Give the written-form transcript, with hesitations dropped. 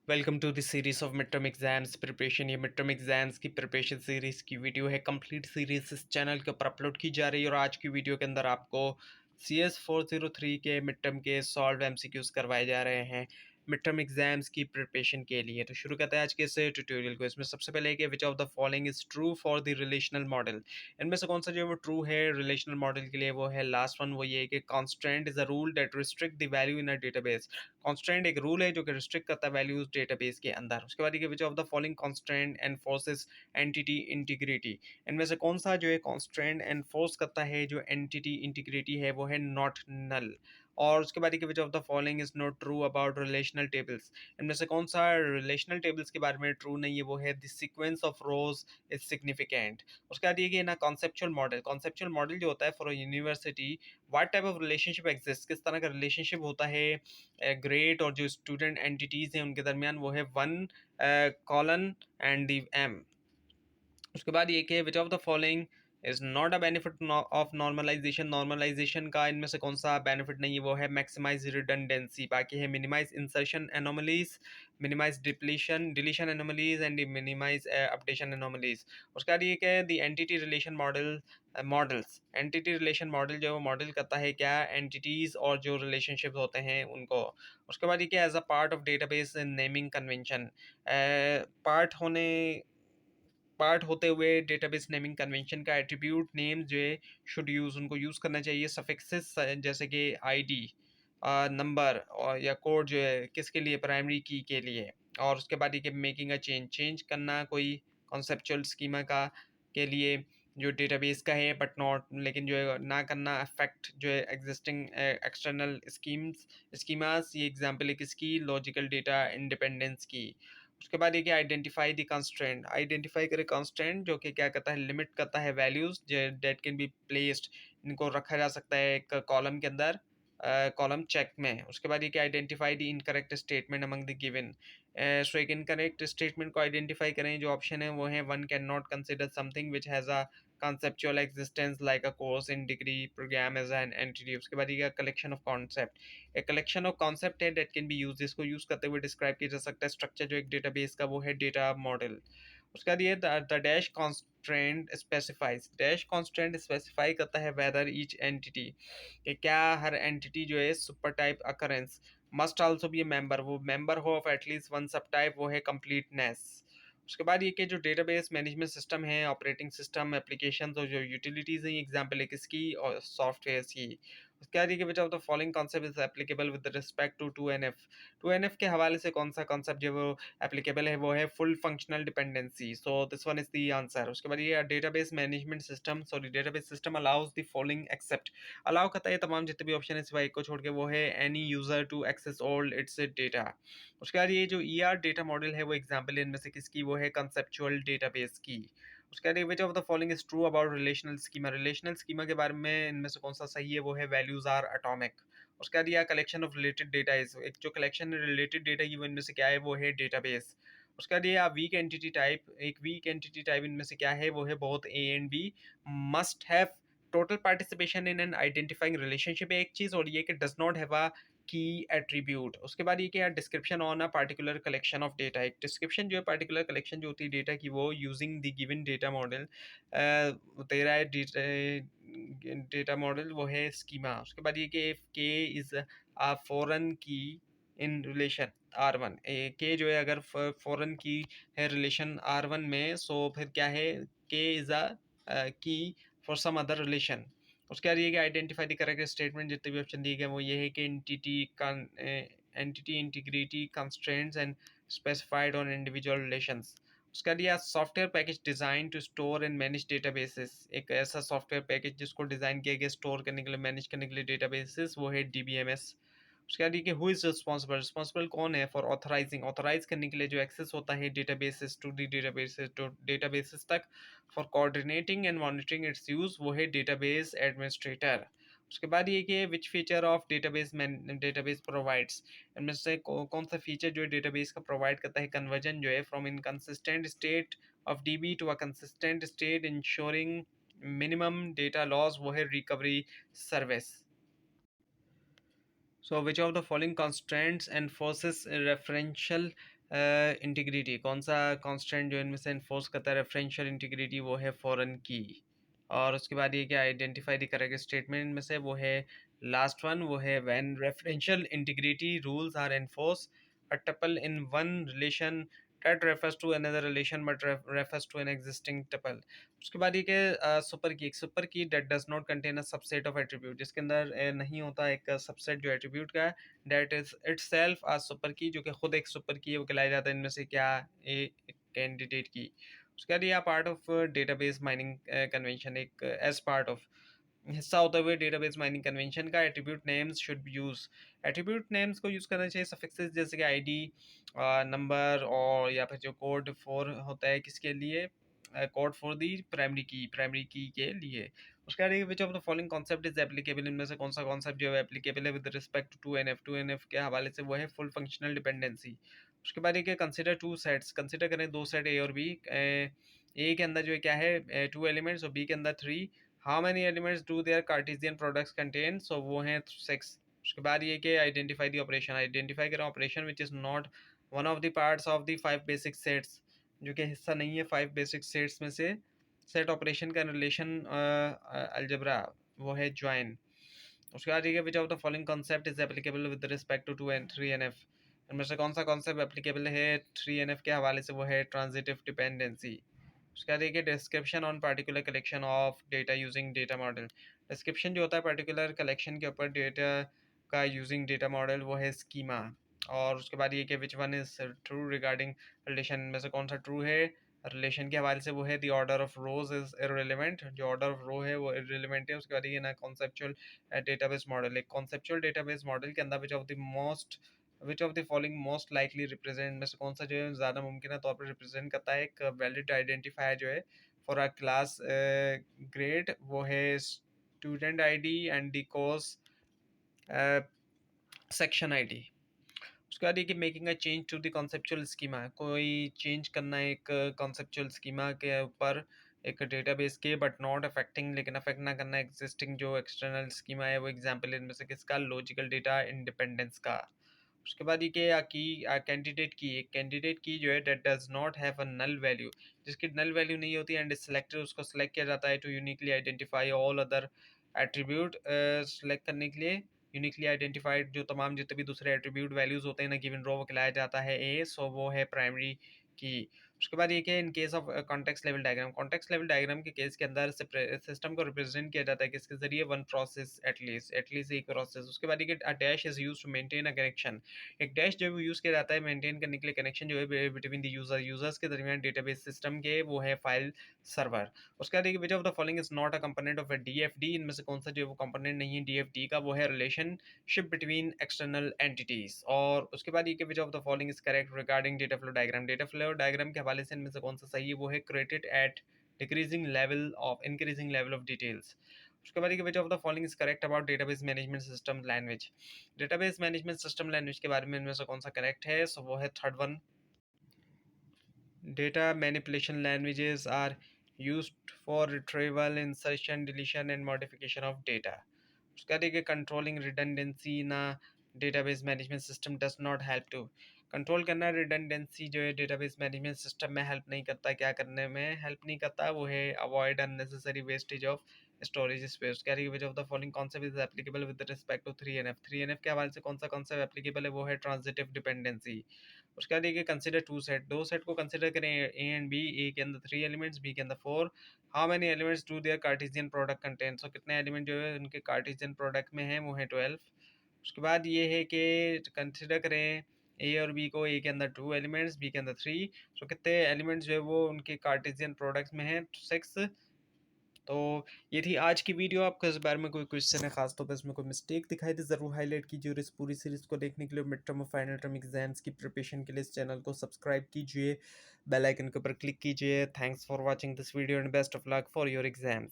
Welcome to the series of mid term exams preparation. ये mid term exams की preparation series की video है। Complete series इस channel के ऊपर अपलोड की जा रही है और आज की वीडियो के अंदर आपको CS 403 के मिड टर्म के सॉल्व MCQs करवाए जा रहे हैं मिड टर्म एग्जाम्स की प्रिपरेशन के लिए। तो शुरू करते हैं आज के इस ट्यूटोरियल को। इसमें सबसे पहले कि which of the following is true for the relational model. इनमें से कौन सा जो वो ट्रू है रिलेशनल मॉडल के लिए, वो है लास्ट वन। वो ये है कि constant is a rule that restrict the value in a database. Constant एक रूल है जो कि रिस्ट्रिक्ट करता है वैल्यूज डेटाबेस के अंदर। उसके बाद ये which of the following constant एनफोर्सेस entity integrity. इनमें से कौन सा जो है कॉन्स्टेंट एनफोर्स करता है जो एंटिटी इंटीग्रिटी है, वो है नॉट नल। और उसके बाद which of the following is not true about relational tables. इनमें से कौन सा रिलेशनल टेबल्स के बारे में ट्रू नहीं है, वो है the sequence of rose is significant. उसके बाद ये कि ना कॉन्सेप्चुअल मॉडल जो होता है for university, what type of relationship exist, किस तरह का रिलेशनशिप होता है ग्रेड और जो स्टूडेंट एंटिटीज हैं उनके दरमियान, वो है one colon and the M. उसके बाद ये कि which of the following is not a benefit of normalisation. Normalisation का इनमें से कौन सा बेनिफिट नहीं है, वो है मैक्सिमाइज रिडंडेंसी। बाकी है minimise insertion anomalies, minimise deletion anomalies and minimise updation anomalies. उसके बाद ये कि the entity relation entity relation model जो मॉडल करता है क्या, एंटिटीज और जो रिलेशनशिप होते हैं उनको। उसके बाद ये कि as a part of database naming convention, part होने पार्ट होते हुए डेटाबेस नेमिंग कन्वेंशन का एट्रीब्यूट नेम जो है शुड यूज़, उनको यूज़ करना चाहिए सफिक्सेस जैसे कि आईडी, नंबर और या कोड जो है किसके लिए, प्राइमरी की के लिए। और उसके बाद ये कि मेकिंग अ चेंज करना कोई कॉन्सेप्चुअल स्कीमा का के लिए जो डेटाबेस का है, बट नॉट लेकिन जो है ना करना अफेक्ट जो है एग्जिस्टिंग एक्सटर्नल स्कीमास। ये एग्जांपल है किसकी, लॉजिकल डेटा इंडिपेंडेंस की। उसके बाद ये कि आइडेंटिफाई द कंस्ट्रेंट, आइडेंटिफाई करे कंस्ट्रेंट जो कि क्या करता है, लिमिट करता है values that can be placed, इनको रखा जा सकता है एक कॉलम के अंदर, कॉलम चेक में। उसके बाद ये कि identify the incorrect statement among the given. So एक इनकरेक्ट स्टेटमेंट को आइडेंटिफाई करें। जो ऑप्शन है वो है one can not consider something which has a conceptual existence like a course in degree program as an entity। उसके बाद ये कलेक्शन ऑफ कॉन्सेप्ट, एक कलेक्शन ऑफ कॉन्सेप्ट है दैट कैन बी यूज, इसको यूज करते हुए डिस्क्राइब किया जा सकता है स्ट्रक्चर जो एक डेटाबेस का, वो है डेटा मॉडल। उसके बाद ये the dash constraint specifies, dash constraint specify करता है वेदर ईच एंटिटी, कि क्या हर एंटिटी जो है super type occurrence must also be A member, वो मेंबर हो ऑफ एटलीस्ट वन सब टाइप, वो है कंप्लीटनेस। उसके बाद ये कि जो डेटाबेस मैनेजमेंट सिस्टम है, ऑपरेटिंग सिस्टम, एप्लीकेशंस और जो यूटिलिटीज़ हैं, एग्जांपल है किसकी, और सॉफ्टवेयर की। उसके बाद ये कि which of the following concept is applicable with respect to 2NF। 2NF के हवाले से कौन सा कॉन्सेप्ट जो वो एप्लीकेबल है, वो है full functional dependency. So this one is the answer. उसके बाद ये database management system, sorry database system allows the following except, allow करता है तमाम जितने भी ऑप्शन है सिवाय एक को छोड़ के, वो है any user to access all its data. उसके बाद ये जो डेटा मॉडल है वो एग्जांपल है इनमें से किसकी, वो है कंसेप्चुअल डेटाबेस की। उसके बाद which of the following is true about relational schema, relational schema के बारे में इनमें से कौन सा सही है, वो है वैल्यूज आर एटॉमिक। उसके बाद यह collection of related data is, एक जो कलेक्शन रिलेटेड डेटा की वो इनमें से क्या है, वो है डेटाबेस। उसके बाद ये वीक एंटिटी टाइप, एक वीक एंटिटी टाइप इनमें से क्या है, वो है both A and B, must have total participation in an identifying relationship है एक चीज़, और ये कि डज नॉट हैव अ की एट्रीब्यूट। उसके बाद ये क्या, description on a particular collection of data, एक डिस्क्रिप्शन जो है पार्टिकुलर कलेक्शन जो होती है डेटा की, वो using the given data model दे रहा है डेटा मॉडल, वो है स्कीमा। उसके बाद ये कि इफ के इज अ फॉरेन की इन रिलेशन R1, के जो है अगर फॉरेन की है रिलेशन R1 में, सो फिर क्या है, के इज अ की फॉर सम अदर रिलेशन। उसके बाद ये कि आइडेंटिफाई द करेक्ट स्टेटमेंट, जितने भी ऑप्शन दिए गए वो ये है कि entity integrity constraints and specified on individual relations. उसका दिया software package design to store and manage databases, एक ऐसा सॉफ्टवेयर पैकेज जिसको डिजाइन किया गया स्टोर करने के लिए, मैनेज करने के लिए डेटाबेसेस, वो है DBMS। उसके बाद ये हु इज रिस्पॉन्सिबल, रिस्पॉन्सिबल कौन है फॉर ऑथराइजिंग, ऑथराइज करने के लिए जो एक्सेस होता है डेटाबेसेस टू दी डेटाबेसेस तक, for coordinating and monitoring it's use, वो है डेटाबेस एडमिनिस्ट्रेटर। उसके बाद ये कि which feature of database provides, इनमें से कौन सा फीचर जो है डेटाबेस का प्रोवाइड करता है, कन्वर्जन जो है from inconsistent state of DB to a consistent state ensuring minimum data loss, वो है recovery service. So, which of the following constraints enforces referential integrity कौन सा कांस्टेंट जो इनमें से इन्फोर्स करता है रेफरेंशियल इंटीग्रिटी, वो है फॉरेन की। और उसके बाद ये क्या आइडेंटिफाई द करेक्ट स्टेटमेंट में से वो है लास्ट वन, वो है when referential integrity rules are enforce a tuple in one relation that refers to another relation but refers to an existing tuple। उसके बाद ये कि सुपर की that does not contain a subset of attribute, जिसके अंदर नहीं होता एक सबसेट जो एट्रीब्यूट का है, that is itself a super की, जो कि खुद एक सुपर की है, वो कहलाया जाता है इनमें से क्या, एक कैंडिडेट की। उसके बाद ये part of database mining convention, एक एज पार्ट ऑफ हिस्सा होते हुए डेटाबेस माइनिंग कन्वेंशन का attribute names should be use. Attribute names को यूज़ करना चाहिए सफिक्सेस जैसे कि आईडी, नंबर, और या फिर जो कोड फॉर होता है किसके लिए, कोड फॉर दी प्राइमरी की के लिए। उसके बाद which of the following concept is applicable, इनमें से कौन सा कॉन्सेप्ट जो है एप्लीकेबल है with respect to N F, two N F के हवाले से वो है फुल फंक्शनल डिपेंडेंसी। उसके बाद ये कंसिडर टू सेट्स, कंसिडर करें दो सेट ए और बी। ए के अंदर जो है क्या है टू एलिमेंट्स, और बी के अंदर three. How many elements do their Cartesian products contain, so वो हैं सिक्स। उसके बाद ये कि आइडेंटिफाई द ऑपरेशन, आइडेंटिफाई करें operation which is not one of the parts of the five basic sets, जो कि हिस्सा नहीं है फाइव बेसिक सेट्स में से। सेट ऑपरेशन का रिलेशन अलजबरा वो है ज्वाइन। उसके बाद ये which of the following concept is applicable with respect to 2 and 3NF, इनमें से कौन सा कॉन्सेप्ट एप्लीकेबल है 3NF के हवाले से, वो है ट्रांजिटिव डिपेंडेंसी। उसके बाद देखिए description on particular collection of data using data model. Description जो होता है पर्टिकुलर कलेक्शन के ऊपर डेटा का यूजिंग डेटा मॉडल, वो है स्कीमा। और उसके बाद ये कि which one is true regarding relation, में से कौन सा ट्रू है रिलेशन के हवाले से, वो है the order of rose is irrelevant, जो ऑर्डर ऑफ रो है वो इररिलेवेंट है। उसके बाद ये ना कॉन्सेप्चुअल डेटाबेस मॉडल, एक कॉन्सेप्चुअल डेटाबेस मॉडल के अंदर विच of the following most likely represent, में से कौन सा जो है ज़्यादा मुमकिन तौर पर रिप्रेजेंट करता है एक वैलिड आइडेंटिफायर जो है फॉर अ क्लास ग्रेड, वो है student ID and the course section ID. उसके बाद ये कि making a change to the conceptual schema, कोई चेंज करना है एक कॉन्सेप्चुअल स्कीमा के ऊपर एक डेटाबेस के, बट नॉट अफेक्टिंग, लेकिन अफेक्ट ना करना एग्जिस्टिंग जो एक्सटर्नल स्कीमा है, वो एग्जांपल इनमें से किसका, लॉजिकल डेटा इंडिपेंडेंस का। उसके बाद ये कि कैंडिडेट की, एक कैंडिडेट की जो है that does not have a null value, जिसकी नल वैल्यू नहीं होती एंड सिलेक्टेड, उसको सेलेक्ट किया जाता है to uniquely identify all other attribute, select करने के लिए यूनिकली आइडेंटिफाइड जो तमाम जितने भी दूसरे एट्रीब्यूट वैल्यूज होते हैं ना गिवन रो, वो खिलाया जाता है ए, सो वो है प्राइमरी की। उसके बाद ये कि in case of context level diagram, context level diagram के केस के अंदर सिस्टम को रिप्रेजेंट किया जाता है किसके जरिए, वन प्रोसेस एटलीस्ट एक प्रोसेस। उसके बाद ये कि dash is used to maintain a connection, एक डैश जो है यूज़ किया जाता है मेंटेन करने के लिए कनेक्शन जो है बिटवीन द यूजर्स के दरमियान डेटाबेस सिस्टम के, वो है फाइल सर्वर। उसके बाद which of the following is not a component of a DFD, इनमें से कौन सा जो है वो कंपोनेंट नहीं है डीएफडी का, वो है रिलेशनशिप बिटवीन एक्सटर्नल एंटिटीज। और उसके बाद ये कि which of the following is correct regarding data flow diagram, data flow diagram के हवाले से इनमें से कौन सा सही है, वो है created at decreasing level of increasing level of details. उसके बाद which of the following is correct about database management system language, database management system language के बारे में इनमें से कौन सा करेक्ट है, सो वो है third one. Data manipulation languages are used for retrieval insertion deletion and modification of data. उसका देखिए कंट्रोलिंग रिडंडेंसी ना database management system does not help to, control करना रिडंडेंसी जो है डेटाबेस मैनेजमेंट सिस्टम में हेल्प नहीं करता, क्या करने में हेल्प नहीं करता, वो है avoid unnecessary wastage of storage space. Carry which of the following concept is applicable with respect to 3NF, 3NF के हवाले से कौन सा कॉन्सेप्ट एप्लीकेबल है, वो है ट्रांजिटिव डिपेंडेंसी। उसके बाद देखिए कंसिडर टू सेट, दो सेट को कंसिडर करें ए एंड बी, ए के अंदर थ्री एलिमेंट्स, बी के अंदर four. How many elements do their Cartesian product contain, so कितने एलिमेंट जो है उनके कार्टेशियन प्रोडक्ट में है, वो है 12। उसके बाद ये है कि कंसिडर करें ए और बी को, ए के अंदर टू एलिमेंट्स, बी के अंदर थ्री, सो कितने एलिमेंट्स जो है वो उनके कार्टेशियन प्रोडक्ट्स में है, सिक्स। तो ये थी आज की वीडियो। आपको इस बारे में कोई क्वेश्चन है खास तौर पर इसमें कोई मिस्टेक दिखाई दे ज़रूर हाईलाइट कीजिए, और इस पूरी सीरीज़ को देखने के लिए मिड टर्म और फाइनल टर्म एग्जाम्स की प्रिपरेशन के लिए इस चैनल को सब्सक्राइब कीजिए, बेल आइकन के ऊपर क्लिक कीजिए। Thanks for watching this video and best of luck for your exams.